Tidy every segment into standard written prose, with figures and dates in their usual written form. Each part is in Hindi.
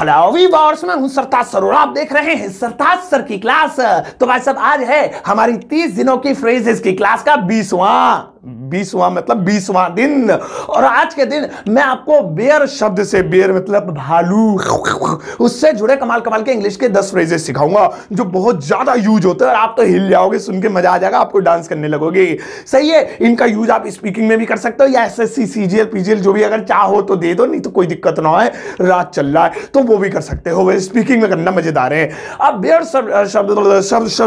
हेलो वीवर्स, मैं हूं सरताज सर और आप देख रहे हैं सरताज सर की क्लास। तो भाई साहब, आज है हमारी 30 दिनों की फ्रेजेस की क्लास का 20वां मतलब 20वां दिन। और आज के दिन मैं आपको बेयर शब्द से, बेयर मतलब भालू, उससे जुड़े कमाल कमाल के इंग्लिश के 10 फ्रेजेस सिखाऊंगा जो बहुत ज्यादा यूज होते हैं और आप तो हिल जाओगे, सुन के मजा आ जाएगा, आपको डांस करने लगोगे। सही है, इनका यूज आप स्पीकिंग में भी कर सकते हो या एसएससी सीजीएल पीजीएल जो भी अगर चाहो तो दे दो, नहीं तो कोई दिक्कत ना है, रात चल रहा है तो वो भी कर सकते हो। वह स्पीकिंग में करना मजेदार है। अब बेयर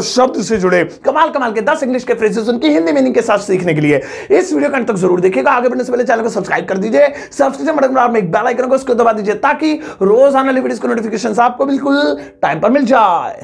शब्द से जुड़े कमाल कमाल के 10 इंग्लिश के फ्रेजेस उनकी हिंदी मीनिंग के साथ सीखने के लिए इस वीडियो को अंत तक जरूर देखिएगा। आगे बढ़ने से पहले चैनल को सब्सक्राइब कर दीजिए, सब्सक्रिप्शन बटन में एक बेल आइकन को उसको दबा दीजिए ताकि रोज आने वाली वीडियोस के नोटिफिकेशन आपको बिल्कुल टाइम पर मिल जाए।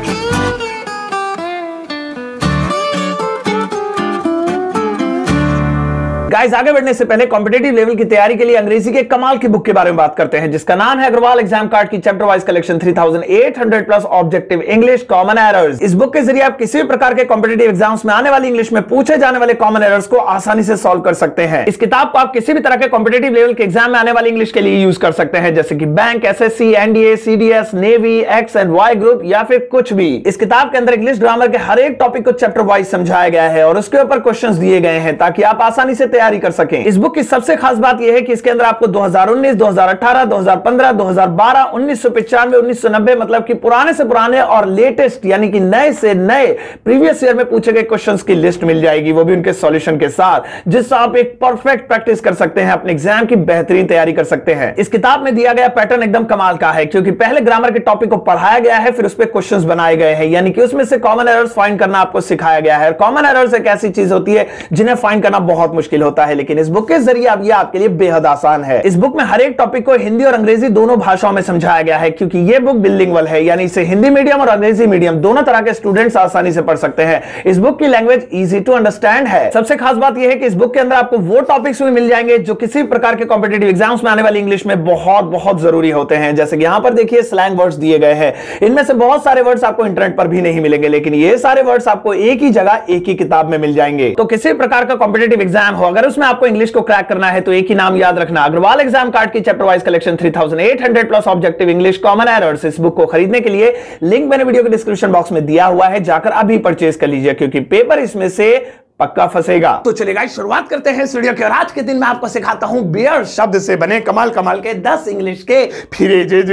गाइस, आगे बढ़ने से पहले कॉम्पिटिटिव लेवल की तैयारी के लिए अंग्रेजी के कमाल की बुक के बारे में बात करते हैं जिसका नाम है अग्रवाल एग्जाम कार्ड की chapter wise collection 3800 plus objective English common errors. इस बुक के जरिए आप किसी भी प्रकार के कॉम्पिटिटिव एग्जाम्स में आने वाली इंग्लिश में पूछे जाने वाले कॉमन एरर्स को आसानी से सॉल्व कर सकते हैं। इस किताब को आप किसी भी तरह के कॉम्पिटिटिव लेवल के एग्जाम में आने वाली इंग्लिश के लिए यूज कर सकते हैं, जैसे कि bank, SSC, NDA, CDS, navy, X and Y group या फिर कुछ भी। इस किताब के अंदर इंग्लिश ग्रामर के हर एक टॉपिक को चैप्टर वाइज समझाया गया है और उसके ऊपर क्वेश्चंस दिए गए हैं ताकि आप आसानी से तैयारी कर सकें। इस बुक की सबसे खास बात यह है कि इसके अंदर आपको 2019, 2018, 2015, 2012, 1995, 1990 मतलब कि पुराने से पुराने और लेटेस्ट यानी कि नए से नए प्रीवियस ईयर में पूछे गए क्वेश्चंस की लिस्ट मिल जाएगी, वो भी उनके सॉल्यूशन के साथ, जिससे आप एक परफेक्ट प्रैक्टिस कर सकते हैं, अपने एग्जाम की बेहतरीन तैयारी कर सकते हैं। इस किताब में दिया गया पैटर्न एकदम कमाल का है क्योंकि पहले ग्रामर के टॉपिक को पढ़ाया गया है, फिर उस पर क्वेश्चंस बनाए गए हैं, यानी कि उसमें से कॉमन एरर्स फाइंड करना आपको सिखाया गया है। कॉमन एरर्स एक ऐसी चीज होती है जिन्हें फाइंड करना बहुत मुश्किल होता है, लेकिन इस बुक के जरिए अब यह आपके लिए बेहद आसान है। इस बुक में हर एक टॉपिक को हिंदी और अंग्रेजी दोनों भाषाओं में समझाया गया है क्योंकि यह बुक बिलिंगुअल है, यानी इसे हिंदी मीडियम और अंग्रेजी मीडियम दोनों तरह के स्टूडेंट्स आसानी से पढ़ सकते हैं। इस बुक की लैंग्वेज इजी टू अंडरस्टैंड है। सबसे खास बात यह है कि इस बुक के अंदर आपको वो टॉपिक्स भी मिल जाएंगे जो किसी प्रकार के कॉम्पिटिटिव एग्जाम्स में आने वाली इंग्लिश में बहुत बहुत जरूरी होते हैं। जैसे कि यहां पर देखिए स्लैंग वर्ड्स दिए गए हैं, इनमें से बहुत सारे वर्ड्स आपको इंटरनेट पर भी नहीं मिलेंगे, लेकिन ये सारे वर्ड्स आपको एक ही जगह एक ही किताब में मिल जाएंगे। तो किसी प्रकार का कॉम्पिटिटिव एग्जाम हो, अगर उसमें आपको इंग्लिश को क्रैक करना है तो एक ही नाम याद रखना, अग्रवाल एग्जाम कार्ड की chapter wise collection 3800 plus objective English common errors. इस बुक को खरीदने के लिए लिंक मैंने वीडियो के डिस्क्रिप्शन बॉक्स में दिया हुआ है, जाकर अभी परचेज कर लीजिए क्योंकि पेपर इसमें से पक्का फंसेगा। तो चलिए गाइस, शुरुआत करते हैं इस वीडियो की और आज के दिन मैं आपको सिखाता हूं बेयर शब्द से बने कमाल कमाल के 10 इंग्लिश के फ्रेजेज।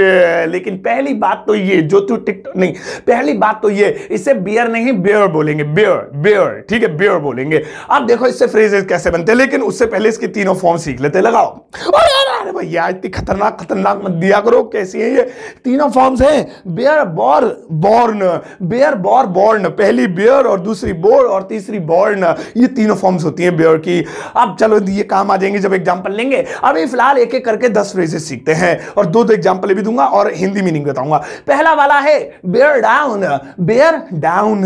लेकिन पहली बात तो ये, जो तू टिकटॉक नहीं, पहली बात तो ये, इसे बियर नहीं बेयर बोलेंगे, बेयर बेयर, ठीक है, बेयर बोलेंगे। अब देखो इससे फ्रेजेज कैसे बनते हैं, लेकिन उससे पहले इसके तीनों फॉर्म सीख लेते। लगाओ। अरे भैया इतनी खतरनाक खतरनाक मत दिया करो, कैसी है ये? तीनों फॉर्म्स हैं, बेयर बॉर बॉर्न, बेयर बॉर बॉर्न, पहली बेयर और दूसरी बोर और तीसरी बॉर्न, ये तीनों फॉर्म्स होती हैं बेयर की। अब चलो ये काम आ जाएंगे जब एग्जांपल लेंगे। अभी फिलहाल एक एक करके 10 फ्रेजेस सीखते हैं और दो एग्जांपल भी दूंगा और हिंदी मीनिंग बताऊंगा। पहला वाला है bear down. Bear down,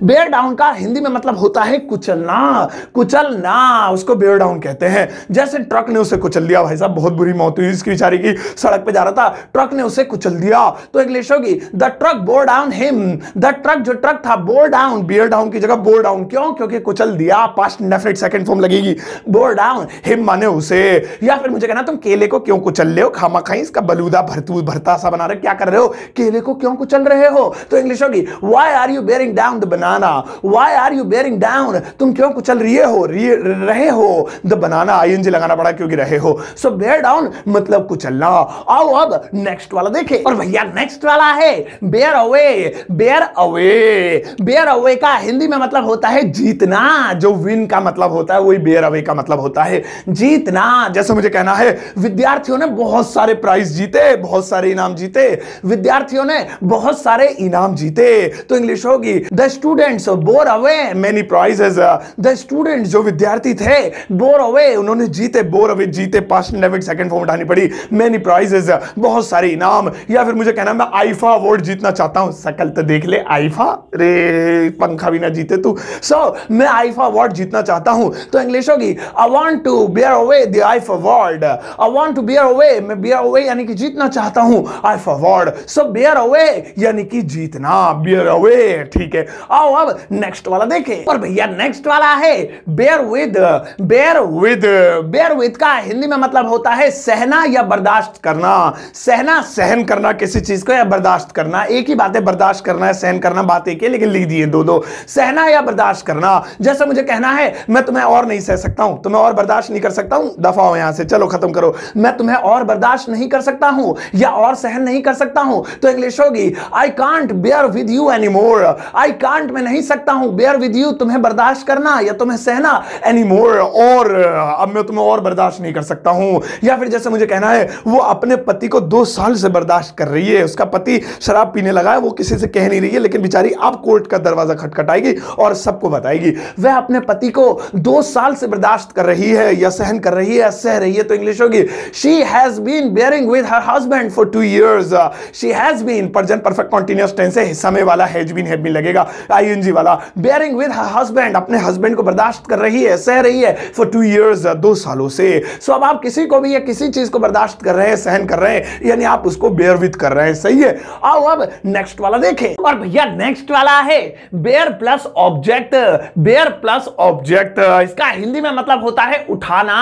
bear down का हिंदी में मतलब होता है कुचलना, कुचलना, उसको बेयर डाउन कहते हैं। जैसे ट्रक ने उसे कुचल दिया, भाई साहब बहुत बुरी मौत हुई इसकी बेचारी की, सड़क पे जा रहा था, ट्रक ने उसे कुचल दिया, तो इंग्लिश होगी the truck bore down him. The truck, जो ट्रक था, बोर डाउन, बियर डाउन की जगह बोर डाउन, क्यों? क्योंकि कुचल दिया, पास्ट इंडेफिनिट सेकंड फॉर्म लगेगी, बोर डाउन हिम माने उसे। या फिर मुझे कहना तुम केले को क्यों कुचल रहे हो, खामा-खाई इसका बलूदा भरता सा बना रहे, क्या कर रहे हो, केले को क्यों कुचल रहे हो? तो इंग्लिश होगी why are you bearing down the banana. Why are you bearing down, तुम क्यों कुचल रहे हो द बनाना, आईएनजी लगाना पड़ा क्योंकि रहे हो। सो बेयर डाउन मतलब कुचलना। आओ अब नेक्स्ट वाला देखें। और भैया नेक्स्ट वाला है bear away. Bear away, bear away का हिंदी में मतलब होता है जीतना, जो विन का मतलब होता है वही बेयर अवे का मतलब होता है जीतना। जैसे मुझे कहना है विद्यार्थियों ने बहुत सारे प्राइज जीते, बहुत सारे इनाम जीते, विद्यार्थियों ने बहुत सारे इनाम जीते, तो इंग्लिश होगी the students bore away many prizes. The students, जो विद्यार्थी थे, बोर अवे, उन्होंने जीते, बोर अवे जीते, पास्ट इंडेफिनिट सेकंड फॉर्म उठानी पड़ी, मेनी प्राइजेस, बहुत सारे इनाम। या फिर मुझे कहना मैं आईफा अवार्ड जीतना चाहता हूं, शकल तो देख ले आईफा, रे पंखा भी ना जीते तू। सो मैं आईफा अवार्ड जीतना चाहता हूं, तो इंग्लिश होगी I want to bear away the IIFA award. I want to bear away, मैं बेयर अवे यानी कि जीतना चाहता हूं IIFA award. So bear away यानी कि जीतना, बेयर अवे, ठीक है। आओ अब नेक्स्ट वाला देखें। और भैया नेक्स्ट वाला है bear with. Bear with, bear with का हिंदी में मतलब होता है सहना या बर्दाश्त करना। सहना, सहन करना किसी चीज को, या बर्दाश्त करना, एक ही बात है। बर्दाश्त करना है, सहन करना बात एक है, लेकिन लिख दिए दो दो। सहना या बर्दाश्त करना, जैसे मुझे कहना है मैं तुम्हें और नहीं सह सकता हूं, तुम्हें और बर्दाश्त नहीं कर सकता हूं, दफा हो यहां से, चलो खत्म करो। मैं तुम्हें और बर्दाश्त नहीं कर सकता हूं या और सहन नहीं कर सकता हूं, तो इंग्लिश होगी I can't bear with you any more. I can't, मैं नहीं सकता हूं, बेयर विद यू, तुम्हें बर्दाश्त करना या तुम्हें सहना, एनी मोर, और अब मैं तुम्हें और बर्दाश्त नहीं कर सकता हूं। या फिर जैसे मुझे कहना है वो अपने पति को 2 साल से बर्दाश्त कर रही है, उसका पति शराब पीने लगा है, वो किसी से कह नहीं रही है, लेकिन बेचारी अब कोर्ट का दरवाजा खटखटाएगी और सबको बताएगी। वह अपने पति को 2 साल से बर्दाश्त कर रही है या सहन कर रही है, सह रही है, तो इंग्लिश होगी she has been bearing with her husband for 2 years। She has been, present perfect continuous tense है, समय वाला हैज बीन लगेगा, आईएनजी वाला। बेयरिंग विद हर हस्बैंड, अपने हस्बैंड को बर्दाश्त कर रही है, सह रही है, फॉर 2 years, 2 सालों से। सो अब आप किसी को भी या किसी चीज को बर्दाश्त कर रहे हैं, सहन कर रहे हैं, यानी आप उसको बेयर विद कर रहे हैं, सही है। आओ अब नेक्स्ट वाला देखें। और भैया नेक्स्ट वाला है bear plus object. Bear plus object, इसका हिंदी में मतलब होता है उठाना।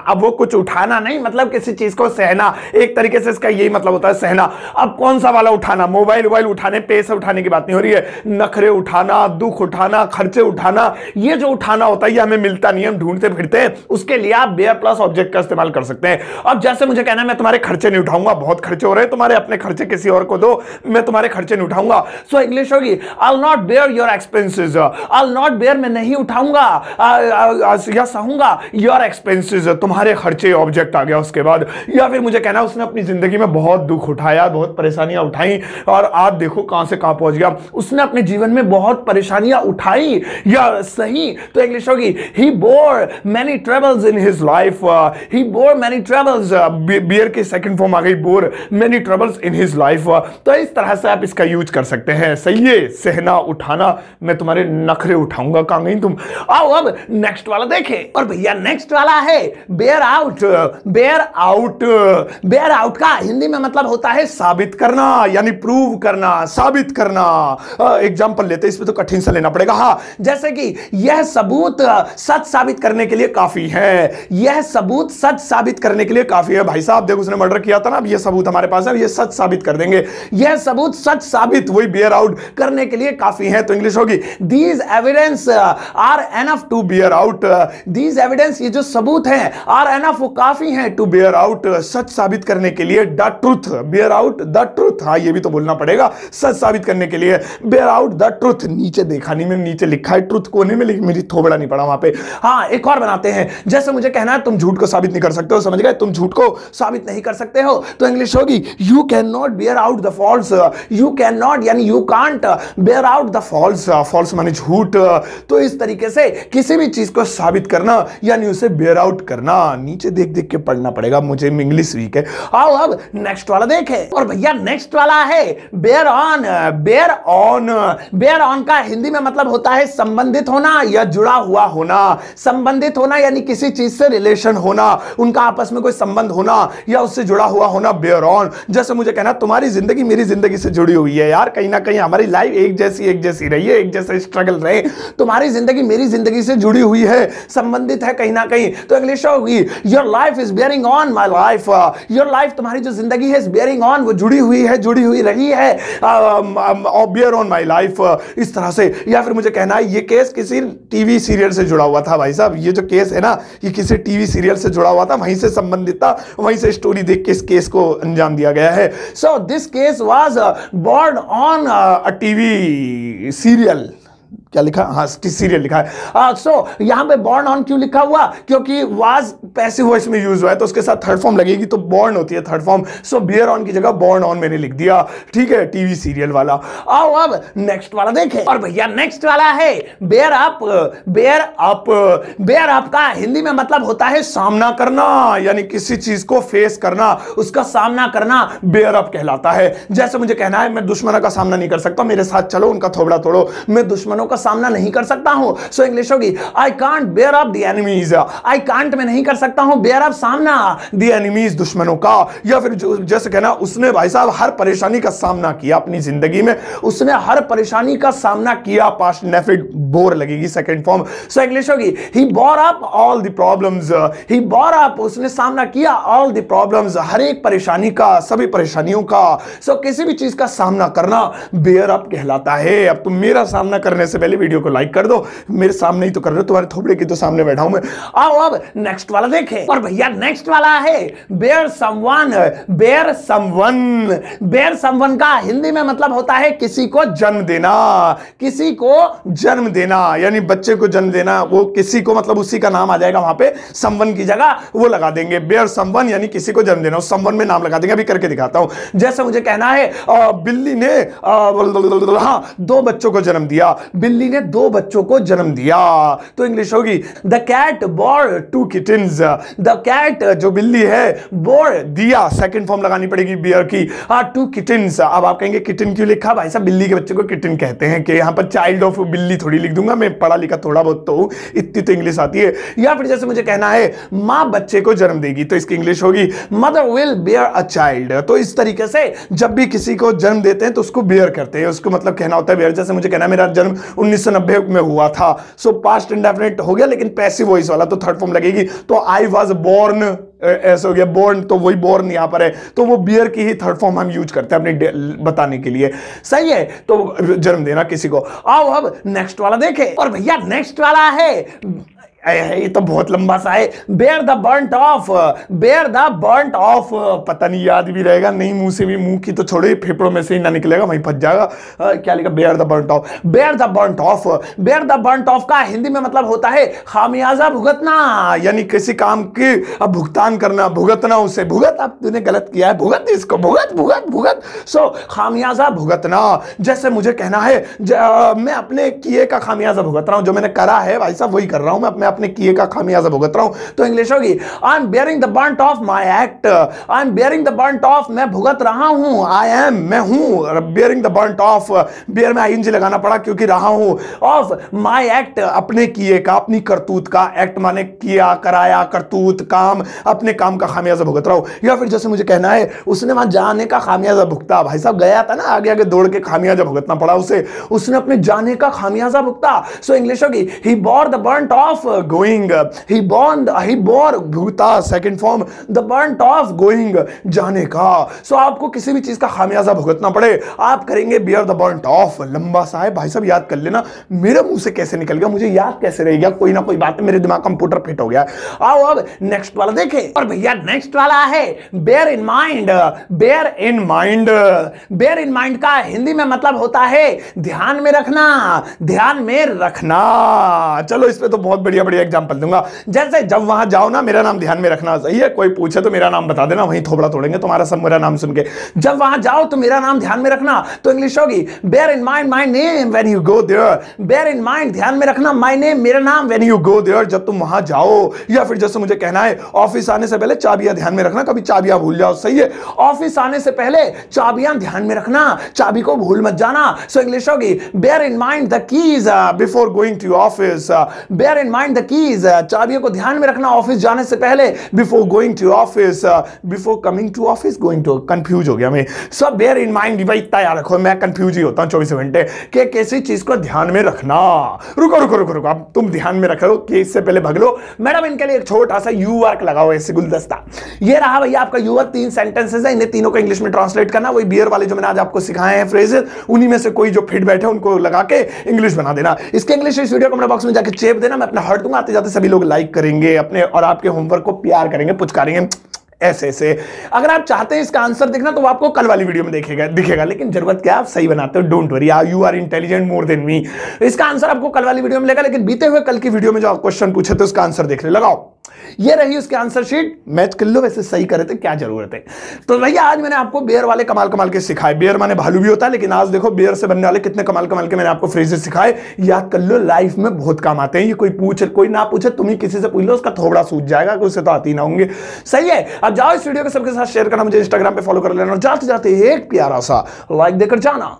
अब वो कुछ उठाना नहीं, मतलब किसी चीज को सहना, एक तरीके से इसका यही मतलब होता है, सहना। अब कौन सा वाला उठाना? मोबाइल उठाने, पैसे उठाने की बात नहीं हो रही है, नखरे उठाना, दुख उठाना, खर्चे उठाना, ये जो उठाना होता है ये हमें मिलता नहीं है, हम ढूंढते फिरते हैं, उसके लिए आप बेयर प्लस ऑब्जेक्ट का इस्तेमाल कर सकते हैं। अब जैसे मुझे कहना है मैं तुम्हारे खर्चे नहीं उठाऊंगा, बहुत खर्चे हो रहे हैं तुम्हारे, अपने खर्चे किसी और को दो, मैं तुम्हारे खर्चे नहीं उठाऊंगा। सो इंग्लिश होगी I'll not bear your expenses। I'll not bear, मैं नहीं उठाऊंगा या सहूंगा your expenses, तुम्हारे खर्चे, ऑब्जेक्ट आ गया उसके बाद। या फिर मुझे कहना उसने अपनी जिंदगी में बहुत दुख उठाया, बहुत परेशानियां उठाई, और आप देखो कहां से कहां पहुंच गया, उसने अपने जीवन में बहुत परेशानियां उठाई या सही, तो इंग्लिश होगी he bore many troubles in his life। he bore many troubles, bear की सेकंड फॉर्म आ गई bore many troubles in his life। तो इस तरह से आप इसका यूज कर सकते हैं, सही है। सहना, उठाना, मैं तुम्हारे नखरे उठाऊंगा, कहां गई तुम। आओ अब नेक्स्ट वाला देखें। और भैया नेक्स्ट वाला है bear out. Bear out, bear out का हिंदी में मतलब होता है साबित करना, यानी प्रूव करना, साबित करना। एग्जांपल लेते हैं, इसमें तो कठिन सा लेना पड़ेगा। हाँ, जैसे कि यह सबूत सच साबित करने के लिए काफी है। यह सबूत सच साबित करने के लिए काफी है। भाई साहब देखो उसने मर्डर किया था ना, अब ये सबूत हमारे पास है, ये सच साबित कर देंगे। यह सबूत सच साबित, वही बेयर आउट करने के लिए काफी है, तो इंग्लिश होगी these evidence are enough to bear out. These evidence, ये जो सबूत हैं, आर एनफ, वो काफी हैं, टू बेयर आउट, सच साबित करने के लिए, the truth, bear out the truth. हाँ, ये भी तो बोलना पड़ेगा, सच साबित करने के लिए बेयर आउट द ट्रुथ। नीचे देखा नहीं, मैं नीचे लिखा है ट्रुथ कोने में, लेकिन मेरी थोबड़ा नहीं पड़ा वहां पे। हाँ, एक और बनाते हैं। जैसे मुझे कहना है तुम झूठ को साबित नहीं कर सकते हो, समझ गए, तुम झूठ को साबित नहीं कर सकते हो, तो इंग्लिश होगी you can not bear out the false. You can not यानी you can't bear out the false. False माने झूठ। तो इस तरीके से किसी भी चीज को साबित करना यानी उसे बेयर आउट करना। नीचे देख देख के पढ़ना पड़ेगा, मुझे इंग्लिश वीक है। आओ अब नेक्स्ट वाला देखें। और भैया नेक्स्ट वाला है bear on. Bear on, bear on का हिंदी में मतलब होता है संबंधित होना या जुड़ा हुआ होना। संबंधित होना यानी किसी चीज से रिलेशन होना, उनका आपस में कोई संबंध होना या उससे जुड़ा हुआ होना, बेयर ऑन। जैसे मुझे कहना तुम्हारी जिंदगी मेरी जिंदगी से जुड़ी हुई है यार, कहीं ना कहीं हमारी लाइफ एक जैसी रही है, एक जैसे स्ट्रगल रहे, तुम्हारी जिंदगी मेरी जिंदगी से जुड़ी हुई है, संबंधित है कहीं ना कहीं, तो इंग्लिश होगी your life is bearing on my life. Your life, तुम्हारी जो जिंदगी है, इज बेयरिंग ऑन, वो जुड़ी हुई है, जुड़ी हुई रही है, बेयर ऑन माई लाइफ, इस तरह से। या फिर मुझे कहना है ये केस किसी टीवी सीरियल से जुड़ा हुआ था। भाई साहब ये जो केस है ना, ये किसी टीवी सीरियल से जुड़ा हुआ था, वहीं से संबंधित था, वहीं से स्टोरी देख के इस केस को अंजाम दिया गया है। So this case was born on a TV serial. क्या लिखा? हाँ, सीरियल लिखा है। सो यहां पे बॉर्न ऑन क्यों लिखा हुआ? क्योंकि वाज पैसिव वॉइस में यूज हुआ है, तो उसके साथ थर्ड फॉर्म लगेगी, तो बॉर्न होती है third form. So bear on की जगह बॉर्न ऑन मैंने लिख दिया, ठीक है, टीवी सीरियल वाला। आओ अब नेक्स्ट वाला देखें। और भैया नेक्स्ट वाला है bear up. Bear up, bear up का हिंदी में मतलब होता है सामना करना, यानी किसी चीज को फेस करना, उसका सामना करना, बेयर अप कहलाता है। जैसे मुझे कहना है मैं दुश्मनों का सामना नहीं कर सकता, मेरे साथ चलो, उनका थोबड़ा तोड़ो। मैं दुश्मनों का सामना नहीं कर सकता हूं। सो इंग्लिश होगी I can't bear up the enemies. I can't मैं नहीं कर सकता हूं, बेयर अप सामना, द एनिमीज दुश्मनों का। या फिर जैसे कहना उसने भाई साहब हर परेशानी का सामना किया अपनी जिंदगी में, उसने हर परेशानी का सामना किया, पास्ट इंडेफिनिट बोर लगेगी सेकंड फॉर्म। सो इंग्लिश होगी he bore up all the problems. He bore up उसने सामना किया, ऑल द प्रॉब्लम्स हर एक परेशानी का, सभी परेशानियों का। सो किसी भी चीज का सामना करना बेयर अप कहलाता है। अब तुम मेरा सामना करने से पहले वीडियो को लाइक कर दो, मेरे सामने ही तो कर रहे हो, तुम्हारे थोबड़े की तो सामने बैठा हूं मैं। आओ अब नेक्स्ट वाला देखें। और भैया नेक्स्ट वाला है bear someone. Bear someone, bear someone का हिंदी में मतलब होता है किसी को जन्म देना। किसी को जन्म देना यानी बच्चे को जन्म देना, वो किसी को मतलब उसी का नाम आ जाएगा वहां पे, समवन की जगह वो लगा देंगे बेयर समवन यानी किसी को जन्म देना, उस समवन में नाम लगा देंगे। अभी करके दिखाता हूं। जैसे मुझे कहना है बिल्ली ने दो बच्चों को जन्म दिया। बिल्ली ने दो बच्चों को जन्म दिया तो इंग्लिश होगी the cat bore two kittens. The cat जो बिल्ली है बोर दिया, सेकंड फॉर्म लगानी पड़ेगी बियर की, टू किटन्स। अब आप कहेंगे किटन क्यों लिखा? भाई साहब बिल्ली के बच्चे को किटन कहते हैं कि यहां पर चाइल्ड ऑफ बिल्ली थोड़ी लिख दूंगा, मैं पढ़ा लिखा थोड़ा बहुत तो हूं, इतनी तो इंग्लिश आती है। या फिर जैसे मुझे कहना है मां बच्चे को जन्म देगी तो इसकी इंग्लिश होगी mother will bear a child. तो इस तरीके से जब भी किसी को जन्म देते हैं तो उसको बेयर करते हैं, उसको मतलब कहना होता है बेयर। जैसे मुझे कहना है मेरा जन्म 1990 में हुआ था, सो पास्ट इंडेफिनिट हो गया लेकिन पैसिव वॉइस वाला, तो थर्ड फॉर्म लगेगी। तो आई वाज बोर्न ऐसा हो गया, बोर्न तो वही बोर्न यहां पर है, तो वो बियर की ही थर्ड फॉर्म हम यूज करते हैं अपने बताने के लिए। सही है, तो जन्म देना किसी को। आओ अब नेक्स्ट वाला देखें। और भैया नेक्स्ट वाला है, ये तो बहुत लंबा सा है, bear the burnt of. Bear the burnt of, पता नहीं याद भी रहेगा नहीं, मुंह से भी, मुंह की तो छोड़ो, फेफड़ों में से ही ना निकलेगा, वहीं फंस जाएगा। क्या लिखा? Bear the burnt of. Bear the burnt of. Bear the burnt of का हिंदी में मतलब होता है खामियाजा भुगतना, यानी किसी काम के भुगतान करना, भुगतना उसे, भुगत अब तूने गलत किया है, भुगत इसको, भुगत भुगत भुगत। सो खामियाजा भुगतना। जैसे मुझे कहना है मैं अपने किए का खामियाजा भुगत रहा हूं, जो मैंने करा है भाई साहब वही कर रहा हूं मैं अपने किए का खामियाजा भुगत रहा हूं, तो इंग्लिश होगी I am bearing the burnt of my act. I am bearing the burnt of, मैं भुगत रहा हूं, आई एम मैं हूं, bearing the burnt of, bear में आईएनजी लगाना पड़ा क्योंकि रहा हूं, ऑफ माय एक्ट अपने किए का, अपनी करतूत का, एक्ट माने किया, कराया, करतूत, काम, अपने काम का खामियाजा भुगत रहा हूं। या फिर जैसे मुझे कहना है उसने वहां जाने का खामियाजा भुगता, भाई साहब गया था ना आगे आगे दौड़ के, खामियाजा भुगतना पड़ा उसे, उसने अपने जाने का खामियाजा भुगता। सो इंग्लिश होगी he bore the burnt of going. He bore भुगता, second form, the burnt of going जाने का। सो आपको किसी भी चीज का खामियाजा भुगतना पड़े आप करेंगे बियर द बर्न्ट ऑफ। लंबा सा है भाई साहब, याद कर लेना, मेरे मुंह से कैसे निकल गया मुझे याद कैसे रह गया, कोई ना कोई बात है, मेरे दिमाग कंप्यूटर फिट हो गया। आओ अब नेक्स्ट वाला देखें। और भैया नेक्स्ट वाला है bear in mind. Bear in mind. Bear in mind का हिंदी में मतलब होता है ध्यान में रखना, ध्यान में रखना। चलो इस पे तो बहुत बढ़िया बढ़िया एग्जांपल दूंगा। जैसे जब वहां जाओ ना मेरा नाम ध्यान में रखना, सही है, कोई पूछे तो मेरा नाम बता देना, वहीं थोबड़ा तोड़ेंगे तुम्हारा सब मेरा नाम सुन के। जब वहां जाओ तो मेरा नाम ध्यान में रखना, तो इंग्लिश होगी bear in mind my name when you go there. Bear in mind ध्यान में रखना माय नेम मेरा नाम, व्हेन यू गो देयर जब तुम वहां जाओ। या फिर जैसे मुझे कहना है ऑफिस आने से पहले चाबियां ध्यान में रखना, कभी चाबियां भूल जाओ, सही है, ऑफिस आने से पहले चाबियां ध्यान में रखना, चाबी को भूल मत जाना। सो इंग्लिश होगी bear in mind the keys before going to office. Bear in mind the keys, चाबियों को ध्यान में रखना ऑफिस जाने से पहले, before going to office, before coming to office, going to, confuse हो गया मैं। सब बेयर इन माइंड, भाई इतना याद रखो, मैं कंफ्यूज ही होता हूं 24 घंटे कि किसी चीज को ध्यान में रखना। रुको रुको रुको रुको, अब तुम ध्यान में रख लो कि इससे पहले भग लो। मैडम इनके लिए एक छोटा सा यू वर्क लगाओ, ऐसे गुलदस्ता। ये रहा भैया आपका यू वर्क, 3 सेंटेंसेस है, इन्हें तीनों को इंग्लिश में ट्रांसलेट करना, वही बियर वाले जो मैंने आज आपको सिखाए हैं फ्रेजेस, उन्हीं में से कोई जो फिट बैठे उनको लगा के इंग्लिश बना देना। इसके इंग्लिश इस वीडियो कमेंट बॉक्स में जाके चेप देना, मैं अपना हर्ट दूंगा, आते जाते सभी लोग लाइक करेंगे अपने और आपके होमवर्क को प्यार करेंगे, पुचकारेंगे ऐसे ऐसे। अगर आप चाहते हैं इसका आंसर देखना तो वो आपको कल वाली वीडियो में दिखेगा, लेकिन जरूरत क्या, आप सही बनाते हो, don't worry, you are intelligent more than me. इसका आंसर आपको कल वाली वीडियो में मिलेगा, लेकिन बीते हुए कल की वीडियो में जो आप क्वेश्चन पूछे थे उसका आंसर देख ले, लगाओ। ये रही उसके आंसर शीट, मैच कर लो, वैसे सही करे थे, क्या जरूरत है। तो भैया आज मैंने आपको बेयर वाले कमाल कमाल के सिखाए। बेयर माने भालू भी होता है, लेकिन आज देखो बेयर से बनने वाले कितने कमाल कमाल के मैंने आपको फ्रेजेस सिखाए, याद कर लो, लाइफ में बहुत काम आते हैं। ये कोई पूछे कोई ना पूछे, तुम ही किसी से पूछ लो, उसका थोबड़ा सूझ जाएगा, उसे तो आती ना होंगे। सही है, अब जाओ इस वीडियो को सबके साथ शेयर करना, मुझे इंस्टाग्राम पे फॉलो कर लेना, और जाते जाते एक प्यारा सा लाइक देकर जाना।